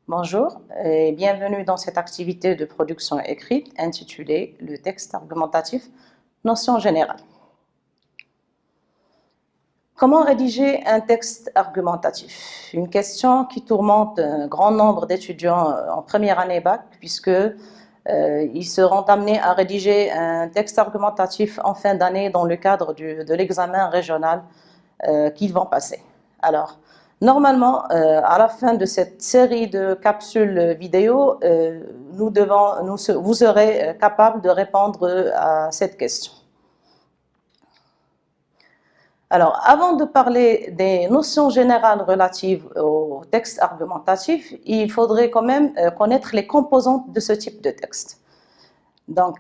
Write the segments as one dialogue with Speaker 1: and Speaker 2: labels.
Speaker 1: Bonjour et bienvenue dans cette activité de production écrite intitulée Le texte argumentatif, notion générale. Comment rédiger un texte argumentatif? Une question qui tourmente un grand nombre d'étudiants en première année bac, puisque ils seront amenés à rédiger un texte argumentatif en fin d'année dans le cadre de l'examen régional qu'ils vont passer. Alors, normalement, à la fin de cette série de capsules vidéo, vous serez capable de répondre à cette question. Alors, avant de parler des notions générales relatives au texte argumentatif, il faudrait quand même connaître les composantes de ce type de texte. Donc,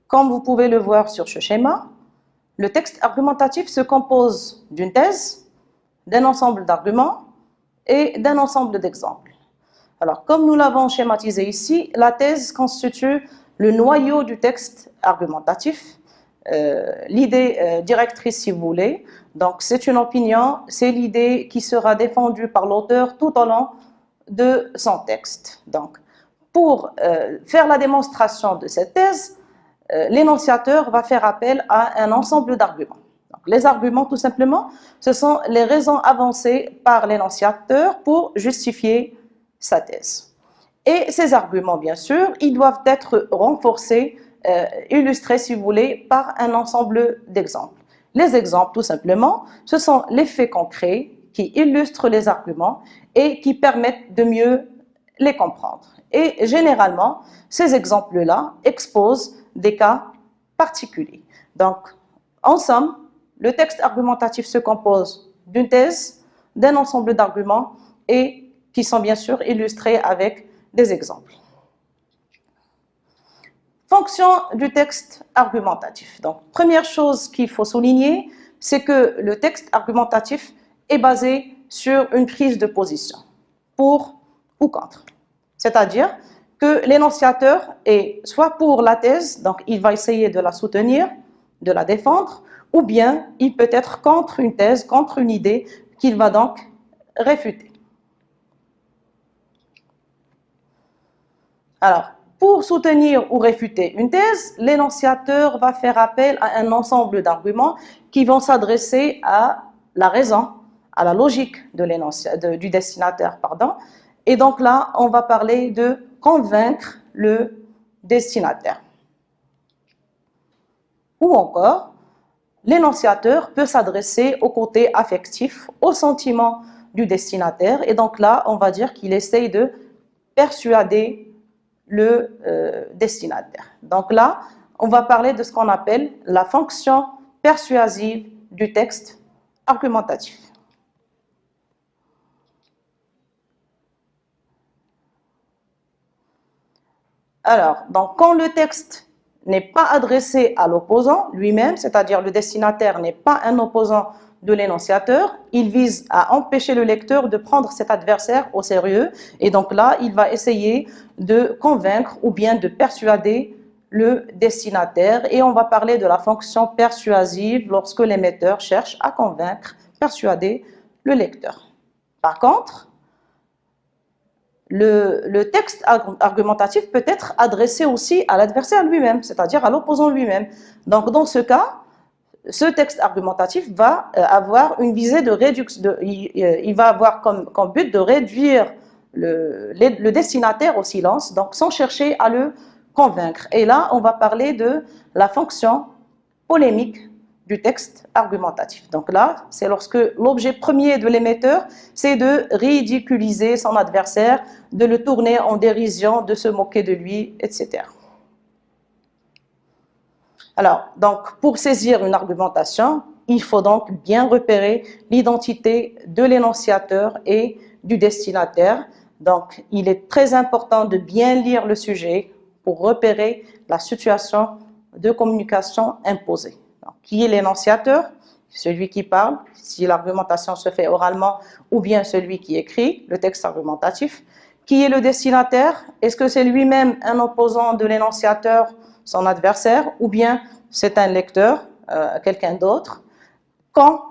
Speaker 1: comme vous pouvez le voir sur ce schéma, le texte argumentatif se compose d'une thèse, d'un ensemble d'arguments et d'un ensemble d'exemples. Alors, comme nous l'avons schématisé ici, la thèse constitue le noyau du texte argumentatif, l'idée directrice si vous voulez. Donc, c'est une opinion, c'est l'idée qui sera défendue par l'auteur tout au long de son texte. Donc, pour faire la démonstration de cette thèse, l'énonciateur va faire appel à un ensemble d'arguments. Les arguments, tout simplement, ce sont les raisons avancées par l'énonciateur pour justifier sa thèse. Et ces arguments, bien sûr, ils doivent être renforcés, illustrés, si vous voulez, par un ensemble d'exemples. Les exemples, tout simplement, ce sont les faits concrets qui illustrent les arguments et qui permettent de mieux les comprendre. Et généralement, ces exemples-là exposent des cas particuliers. Donc, en somme, le texte argumentatif se compose d'une thèse, d'un ensemble d'arguments et qui sont bien sûr illustrés avec des exemples. Fonction du texte argumentatif. Donc, première chose qu'il faut souligner, c'est que le texte argumentatif est basé sur une prise de position, pour ou contre. C'est-à-dire que l'énonciateur est soit pour la thèse, donc il va essayer de la soutenir, de la défendre, ou bien il peut être contre une thèse, contre une idée qu'il va donc réfuter. Alors, pour soutenir ou réfuter une thèse, l'énonciateur va faire appel à un ensemble d'arguments qui vont s'adresser à la raison, à la logique du destinataire, et donc là, on va parler de convaincre le destinataire. Ou encore, l'énonciateur peut s'adresser au côté affectif, au sentiment du destinataire, et donc là, on va dire qu'il essaye de persuader le destinataire. Donc là, on va parler de ce qu'on appelle la fonction persuasive du texte argumentatif. Alors, donc quand le texte n'est pas adressé à l'opposant lui-même, c'est-à-dire le destinataire n'est pas un opposant de l'énonciateur, il vise à empêcher le lecteur de prendre cet adversaire au sérieux, et donc là, il va essayer de convaincre ou bien de persuader le destinataire, et on va parler de la fonction persuasive lorsque l'émetteur cherche à convaincre, persuader le lecteur. Par contre, le texte argumentatif peut être adressé aussi à l'adversaire lui-même, c'est-à-dire à l'opposant lui-même. Donc, dans ce cas, ce texte argumentatif va avoir une visée de réduction, il va avoir comme but de réduire le destinataire au silence, donc sans chercher à le convaincre. Et là, on va parler de la fonction polémique du texte argumentatif. Donc là, c'est lorsque l'objet premier de l'émetteur, c'est de ridiculiser son adversaire, de le tourner en dérision, de se moquer de lui, etc. Alors, donc, pour saisir une argumentation, il faut donc bien repérer l'identité de l'énonciateur et du destinataire. Donc, il est très important de bien lire le sujet pour repérer la situation de communication imposée. Donc, qui est l'énonciateur? Celui qui parle, si l'argumentation se fait oralement, ou bien celui qui écrit le texte argumentatif. Qui est le destinataire? Est-ce que c'est lui-même un opposant de l'énonciateur, son adversaire, ou bien c'est un lecteur, quelqu'un d'autre? Quand,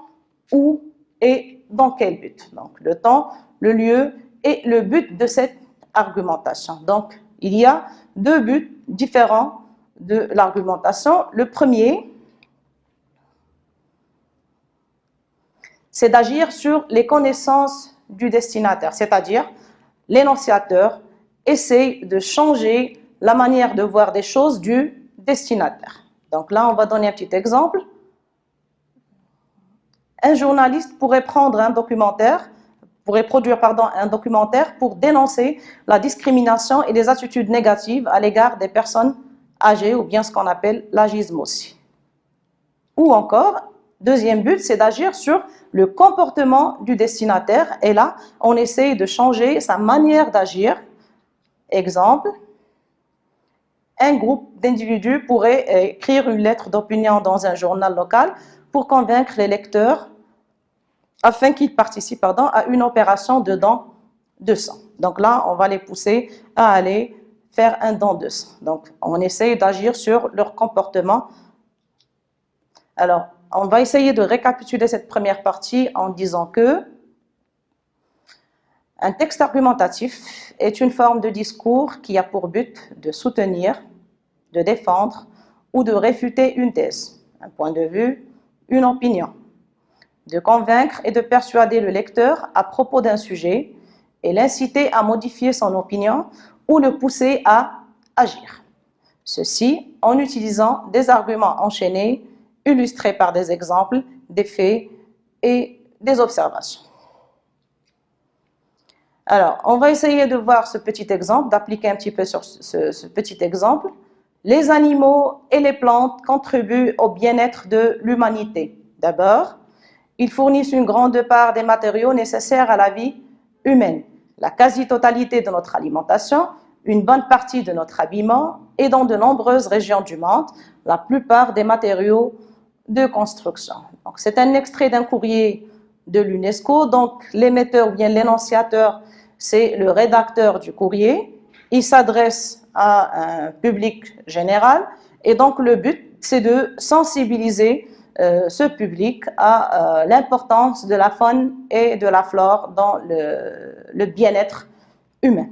Speaker 1: où et dans quel but. Donc, le temps, le lieu et le but de cette argumentation. Donc, il y a deux buts différents de l'argumentation. Le premier, c'est d'agir sur les connaissances du destinataire, c'est-à-dire l'énonciateur essaie de changer la manière de voir des choses du destinataire. Donc là, on va donner un petit exemple. Un journaliste pourrait produire un documentaire pour dénoncer la discrimination et les attitudes négatives à l'égard des personnes âgées ou bien ce qu'on appelle l'agisme aussi. Ou encore, deuxième but, c'est d'agir sur le comportement du destinataire et là, on essaye de changer sa manière d'agir. Exemple, un groupe d'individus pourrait écrire une lettre d'opinion dans un journal local pour convaincre les lecteurs afin qu'ils participent à une opération de don de sang. Donc là, on va les pousser à aller faire un don de sang. Donc, on essaye d'agir sur leur comportement. Alors, on va essayer de récapituler cette première partie en disant que un texte argumentatif est une forme de discours qui a pour but de soutenir, de défendre ou de réfuter une thèse, un point de vue, une opinion, de convaincre et de persuader le lecteur à propos d'un sujet et l'inciter à modifier son opinion ou le pousser à agir. Ceci en utilisant des arguments enchaînés, illustrés par des exemples, des faits et des observations. Alors, on va essayer de voir ce petit exemple, d'appliquer un petit peu sur ce petit exemple. Les animaux et les plantes contribuent au bien-être de l'humanité. D'abord, ils fournissent une grande part des matériaux nécessaires à la vie humaine. La quasi-totalité de notre alimentation, une bonne partie de notre habillement et dans de nombreuses régions du monde, la plupart des matériaux de construction. Donc, c'est un extrait d'un courrier de l'UNESCO. Donc, l'émetteur ou bien l'énonciateur, c'est le rédacteur du courrier. Il s'adresse à un public général et donc le but, c'est de sensibiliser ce public à l'importance de la faune et de la flore dans le bien-être humain.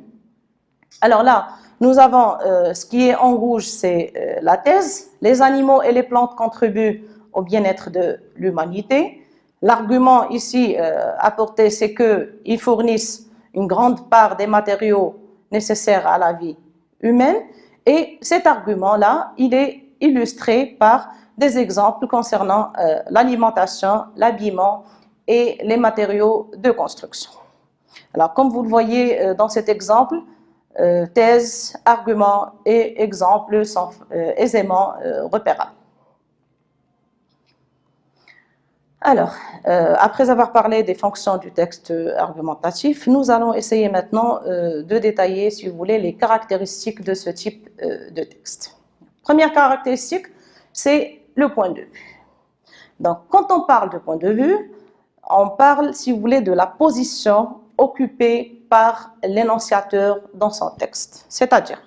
Speaker 1: Alors là, nous avons ce qui est en rouge, c'est la thèse. Les animaux et les plantes contribuent au bien-être de l'humanité. L'argument ici apporté, c'est qu'ils fournissent une grande part des matériaux nécessaires à la vie humaine. Et cet argument-là, il est illustré par des exemples concernant l'alimentation, l'habillement et les matériaux de construction. Alors, comme vous le voyez dans cet exemple, thèse, argument et exemple sont aisément repérables. Alors, après avoir parlé des fonctions du texte argumentatif, nous allons essayer maintenant de détailler, si vous voulez, les caractéristiques de ce type de texte. Première caractéristique, c'est le point de vue. Donc, quand on parle de point de vue, on parle, si vous voulez, de la position occupée par l'énonciateur dans son texte. C'est-à-dire,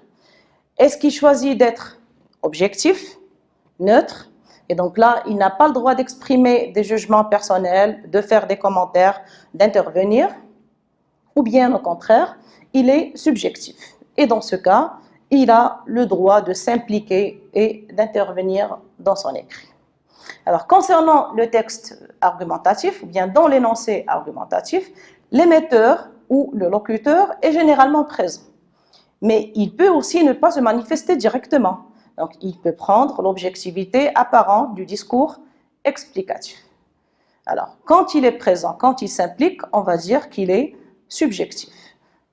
Speaker 1: est-ce qu'il choisit d'être objectif, neutre, et donc là, il n'a pas le droit d'exprimer des jugements personnels, de faire des commentaires, d'intervenir, ou bien au contraire, il est subjectif. Et dans ce cas, il a le droit de s'impliquer et d'intervenir dans son écrit. Alors, concernant le texte argumentatif, ou bien dans l'énoncé argumentatif, l'émetteur ou le locuteur est généralement présent. Mais il peut aussi ne pas se manifester directement. Donc, il peut prendre l'objectivité apparente du discours explicatif. Alors, quand il est présent, quand il s'implique, on va dire qu'il est subjectif.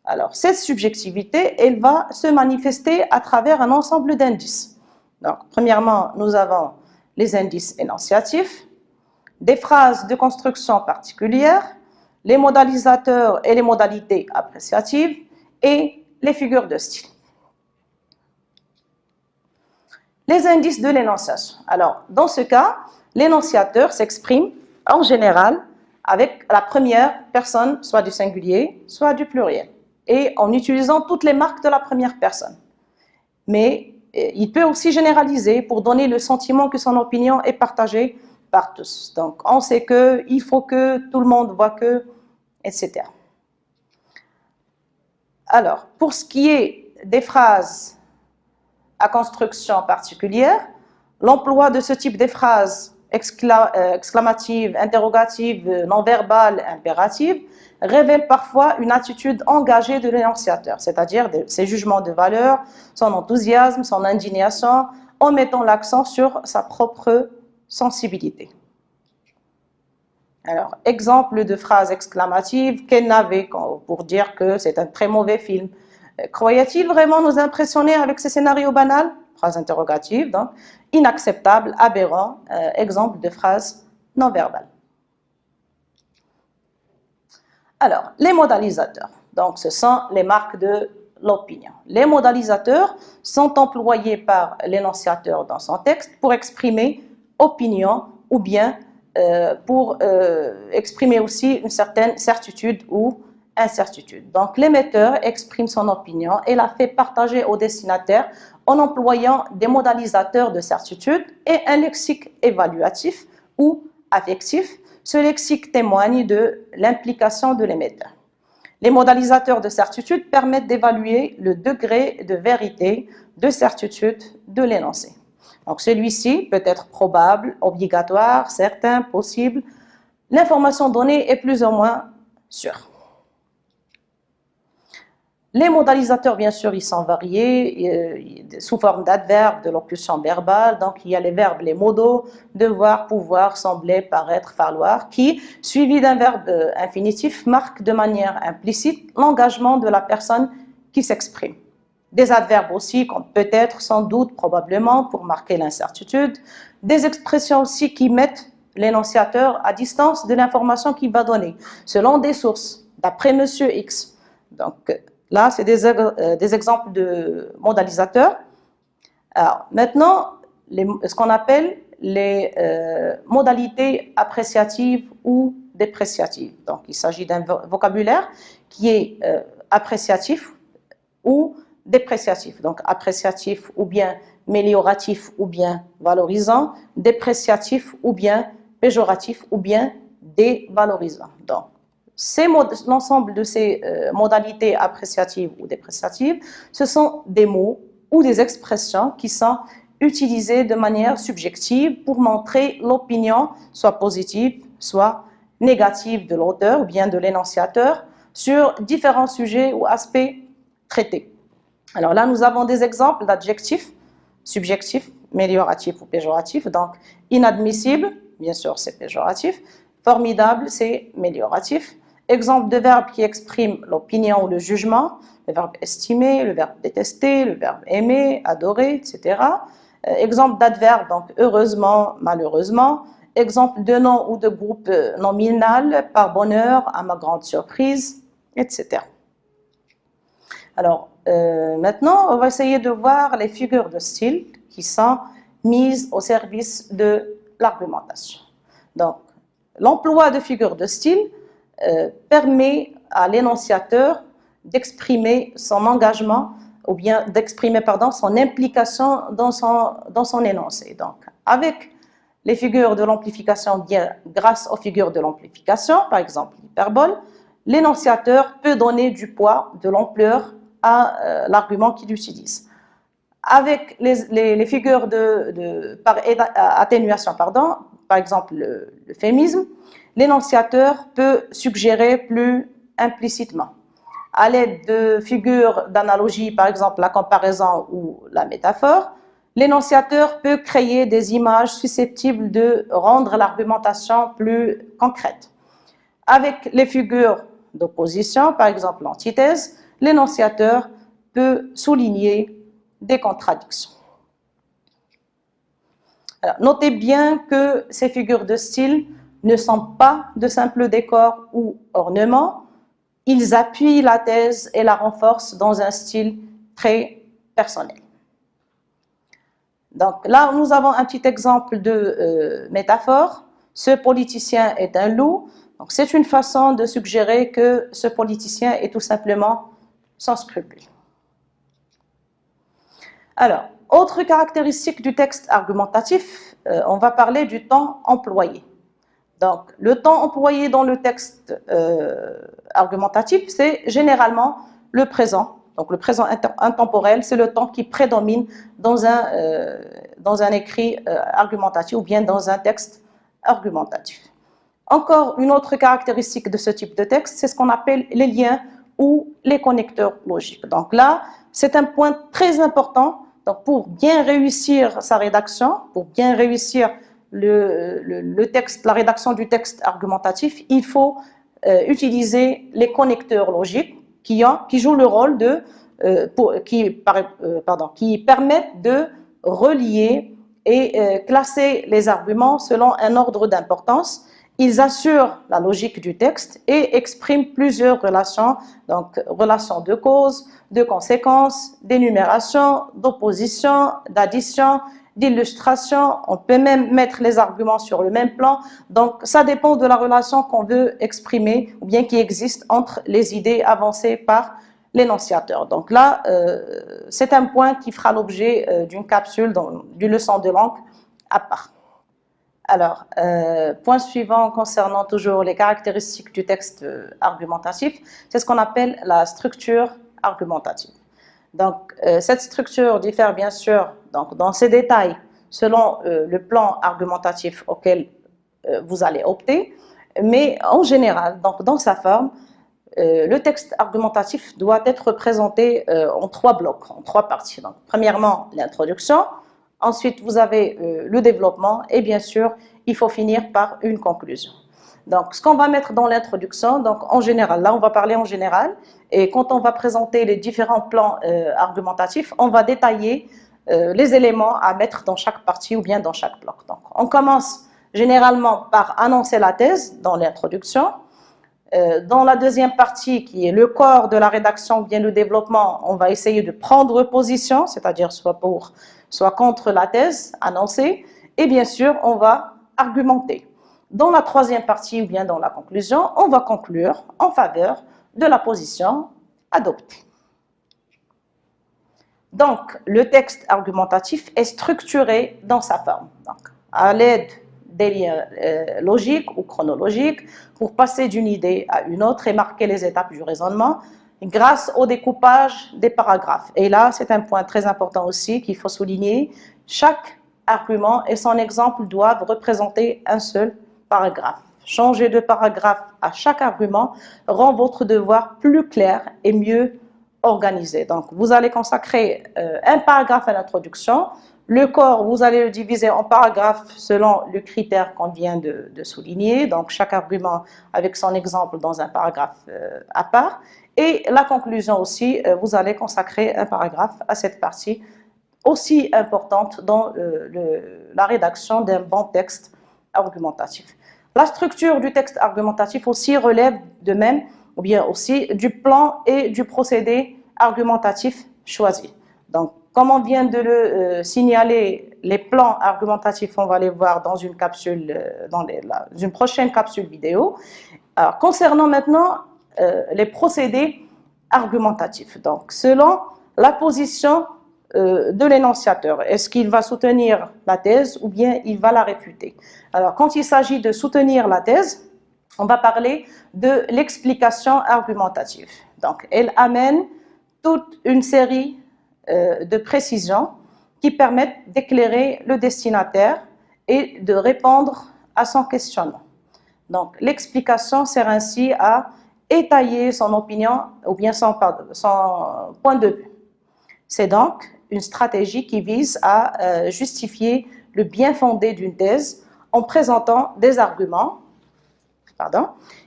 Speaker 1: Alors, cette subjectivité, elle va se manifester à travers un ensemble d'indices. Donc, premièrement, nous avons les indices énonciatifs, des phrases de construction particulières, les modalisateurs et les modalités appréciatives et les figures de style. Les indices de l'énonciation. Alors, dans ce cas, l'énonciateur s'exprime en général avec la première personne, soit du singulier, soit du pluriel, et en utilisant toutes les marques de la première personne. Mais il peut aussi généraliser pour donner le sentiment que son opinion est partagée par tous. Donc, on sait que, il faut que, tout le monde voit que, etc. Alors, pour ce qui est des phrases à construction particulière, l'emploi de ce type de phrases exclamatives, interrogatives, non-verbales, impératives, révèle parfois une attitude engagée de l'énonciateur, c'est-à-dire ses jugements de valeur, son enthousiasme, son indignation, en mettant l'accent sur sa propre sensibilité. Alors, exemple de phrase exclamative, qu'elle n'avait pour dire que c'est un très mauvais film. Croyait-il vraiment nous impressionner avec ce scénario banal? Phrase interrogative, donc inacceptable, aberrant, exemple de phrase non verbale. Alors, les modalisateurs, donc ce sont les marques de l'opinion. Les modalisateurs sont employés par l'énonciateur dans son texte pour exprimer opinion ou bien pour exprimer aussi une certaine certitude ou incertitude. Donc l'émetteur exprime son opinion et la fait partager au destinataire en employant des modalisateurs de certitude et un lexique évaluatif ou affectif. Ce lexique témoigne de l'implication de l'émetteur. Les modalisateurs de certitude permettent d'évaluer le degré de vérité, de certitude de l'énoncé. Donc celui-ci peut être probable, obligatoire, certain, possible. L'information donnée est plus ou moins sûre. Les modalisateurs, bien sûr, ils sont variés sous forme d'adverbes, de locution verbale. Donc, il y a les verbes, les modaux, devoir, pouvoir, sembler, paraître, falloir, qui, suivi d'un verbe infinitif, marquent de manière implicite l'engagement de la personne qui s'exprime. Des adverbes aussi, comme peut-être, sans doute, probablement, pour marquer l'incertitude. Des expressions aussi qui mettent l'énonciateur à distance de l'information qu'il va donner, selon des sources, d'après Monsieur X. Donc, là, c'est des exemples de modalisateurs. Alors, maintenant, ce qu'on appelle les modalités appréciatives ou dépréciatives. Donc, il s'agit d'un vocabulaire qui est appréciatif ou dépréciatif. Donc, appréciatif ou bien mélioratif ou bien valorisant, dépréciatif ou bien péjoratif ou bien dévalorisant. Donc, l'ensemble de ces modalités appréciatives ou dépréciatives, ce sont des mots ou des expressions qui sont utilisées de manière subjective pour montrer l'opinion, soit positive, soit négative de l'auteur ou bien de l'énonciateur sur différents sujets ou aspects traités. Alors là, nous avons des exemples d'adjectifs subjectifs, mélioratifs ou péjoratifs. Donc, inadmissible, bien sûr, c'est péjoratif. Formidable, c'est mélioratif. Exemple de verbes qui expriment l'opinion ou le jugement, le verbe estimer, le verbe détester, le verbe aimer, adorer, etc. Exemple d'adverbe, donc heureusement, malheureusement. Exemple de nom ou de groupe nominal, par bonheur, à ma grande surprise, etc. Alors, maintenant, on va essayer de voir les figures de style qui sont mises au service de l'argumentation. Donc, l'emploi de figures de style permet à l'énonciateur d'exprimer son engagement ou bien d'exprimer son implication dans son énoncé. Donc, avec les figures de l'amplification, bien grâce aux figures de l'amplification, par exemple l'hyperbole, l'énonciateur peut donner du poids, de l'ampleur à l'argument qu'il utilise. Avec les figures par atténuation, par exemple l'euphémisme, l'énonciateur peut suggérer plus implicitement. À l'aide de figures d'analogie, par exemple la comparaison ou la métaphore, l'énonciateur peut créer des images susceptibles de rendre l'argumentation plus concrète. Avec les figures d'opposition, par exemple l'antithèse, l'énonciateur peut souligner des contradictions. Alors, notez bien que ces figures de style ne sont pas de simples décors ou ornements, ils appuient la thèse et la renforcent dans un style très personnel. Donc là, nous avons un petit exemple de métaphore. Ce politicien est un loup. Donc c'est une façon de suggérer que ce politicien est tout simplement sans scrupules. Alors, autre caractéristique du texte argumentatif, on va parler du temps employé. Donc, le temps employé dans le texte argumentatif, c'est généralement le présent. Donc, le présent intemporel, c'est le temps qui prédomine dans un écrit argumentatif ou bien dans un texte argumentatif. Encore une autre caractéristique de ce type de texte, c'est ce qu'on appelle les liens ou les connecteurs logiques. Donc là, c'est un point très important. Donc, pour bien réussir sa rédaction, pour bien réussir le texte, la rédaction du texte argumentatif, il faut utiliser les connecteurs logiques qui jouent le rôle qui permettent de relier et classer les arguments selon un ordre d'importance. Ils assurent la logique du texte et expriment plusieurs relations, donc relations de cause, de conséquence, d'énumération, d'opposition, d'addition, d'illustration. On peut même mettre les arguments sur le même plan. Donc, ça dépend de la relation qu'on veut exprimer ou bien qui existe entre les idées avancées par l'énonciateur. Donc là, c'est un point qui fera l'objet d'une capsule, d'une leçon de langue à part. Alors, point suivant concernant toujours les caractéristiques du texte argumentatif, c'est ce qu'on appelle la structure argumentative. Donc, cette structure diffère bien sûr donc, dans ses détails selon le plan argumentatif auquel vous allez opter, mais en général, donc, dans sa forme, le texte argumentatif doit être présenté en 3 blocs, en 3 parties. Donc, premièrement, l'introduction. Ensuite, vous avez le développement et bien sûr, il faut finir par une conclusion. Donc, ce qu'on va mettre dans l'introduction, donc en général, là on va parler en général, et quand on va présenter les différents plans argumentatifs, on va détailler les éléments à mettre dans chaque partie ou bien dans chaque bloc. Donc, on commence généralement par annoncer la thèse dans l'introduction. Dans la deuxième partie, qui est le corps de la rédaction ou bien le développement, on va essayer de prendre position, c'est-à-dire soit pour, soit contre la thèse annoncée, et bien sûr, on va argumenter. Dans la troisième partie ou bien dans la conclusion, on va conclure en faveur de la position adoptée. Donc, le texte argumentatif est structuré dans sa forme, donc, à l'aide des liens logiques ou chronologiques pour passer d'une idée à une autre et marquer les étapes du raisonnement grâce au découpage des paragraphes. Et là, c'est un point très important aussi qu'il faut souligner. Chaque argument et son exemple doivent représenter un seul paragraphe. Changer de paragraphe à chaque argument rend votre devoir plus clair et mieux organisé. Donc, vous allez consacrer un paragraphe à l'introduction. Le corps, vous allez le diviser en paragraphes selon le critère qu'on vient de souligner. Donc, chaque argument avec son exemple dans un paragraphe à part. Et la conclusion aussi, vous allez consacrer un paragraphe à cette partie aussi importante dans la rédaction d'un bon texte argumentatif. La structure du texte argumentatif aussi relève de même, ou bien aussi du plan et du procédé argumentatif choisi. Donc, comme on vient de le signaler, les plans argumentatifs, on va les voir dans une capsule, dans une prochaine capsule vidéo. Alors, concernant maintenant les procédés argumentatifs, donc selon la position de l'énonciateur, est-ce qu'il va soutenir la thèse ou bien il va la réfuter? Alors, quand il s'agit de soutenir la thèse, on va parler de l'explication argumentative. Donc, elle amène toute une série de précisions qui permettent d'éclairer le destinataire et de répondre à son questionnement. Donc, l'explication sert ainsi à étayer son opinion ou bien son point de vue. C'est donc une stratégie qui vise à justifier le bien fondé d'une thèse en présentant des arguments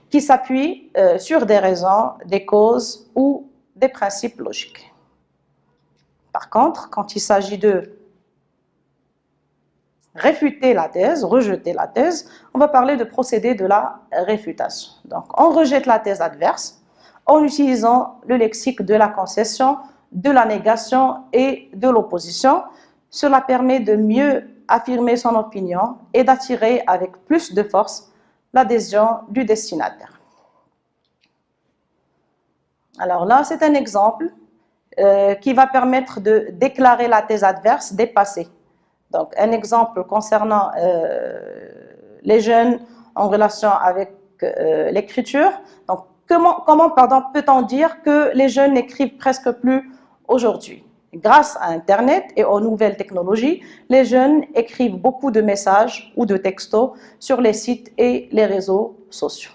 Speaker 1: qui s'appuient sur des raisons, des causes ou des principes logiques. Par contre, quand il s'agit de réfuter la thèse, rejeter la thèse, on va parler de procédé de la réfutation. Donc, on rejette la thèse adverse en utilisant le lexique de la concession, de la négation et de l'opposition. Cela permet de mieux affirmer son opinion et d'attirer avec plus de force l'adhésion du destinataire. Alors là, c'est un exemple qui va permettre de déclarer la thèse adverse dépassée. Donc, un exemple concernant les jeunes en relation avec l'écriture. Donc, comment peut-on dire que les jeunes n'écrivent presque plus aujourd'hui? Grâce à Internet et aux nouvelles technologies, les jeunes écrivent beaucoup de messages ou de textos sur les sites et les réseaux sociaux.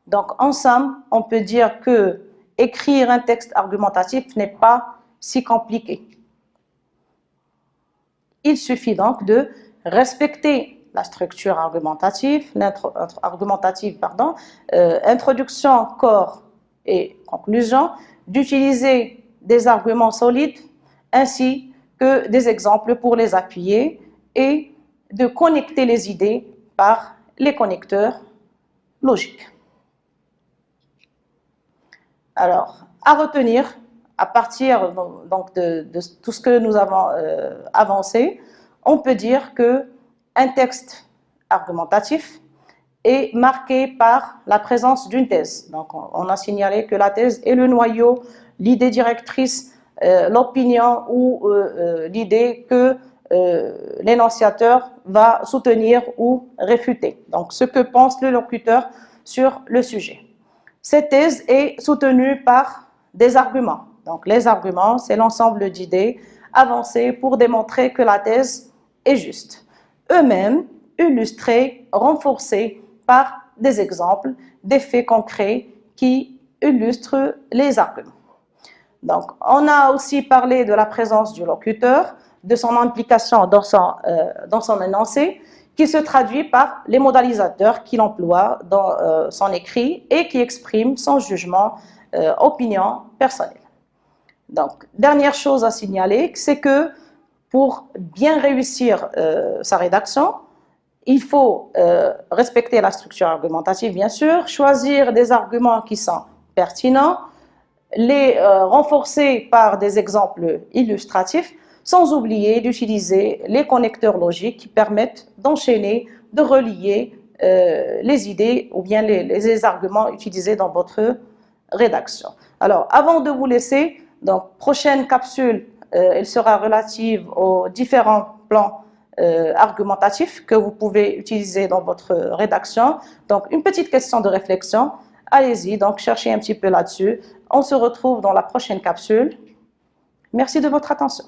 Speaker 1: Donc, en somme, on peut dire que écrire un texte argumentatif n'est pas si compliqué. Il suffit donc de respecter la structure argumentative, introduction, corps et conclusion, d'utiliser des arguments solides ainsi que des exemples pour les appuyer et de connecter les idées par les connecteurs logiques. Alors, à retenir, à partir donc de tout ce que nous avons avancé, on peut dire qu'un texte argumentatif est marqué par la présence d'une thèse. Donc, on a signalé que la thèse est le noyau, l'idée directrice, l'opinion ou l'idée que l'énonciateur va soutenir ou réfuter. Donc, ce que pense le locuteur sur le sujet. Cette thèse est soutenue par des arguments. Donc, les arguments, c'est l'ensemble d'idées avancées pour démontrer que la thèse est juste. Eux-mêmes, illustrés, renforcés par des exemples, des faits concrets qui illustrent les arguments. Donc, on a aussi parlé de la présence du locuteur, de son implication dans son énoncé, qui se traduit par les modalisateurs qu'il emploie dans son écrit et qui exprime son jugement, opinion personnelle. Donc, dernière chose à signaler, c'est que pour bien réussir sa rédaction, il faut respecter la structure argumentative, bien sûr, choisir des arguments qui sont pertinents, les renforcer par des exemples illustratifs, sans oublier d'utiliser les connecteurs logiques qui permettent d'enchaîner, de relier les idées ou bien les arguments utilisés dans votre rédaction. Alors, avant de vous laisser, donc, prochaine capsule, elle sera relative aux différents plans argumentatifs que vous pouvez utiliser dans votre rédaction. Donc, une petite question de réflexion. Allez-y, donc cherchez un petit peu là-dessus. On se retrouve dans la prochaine capsule. Merci de votre attention.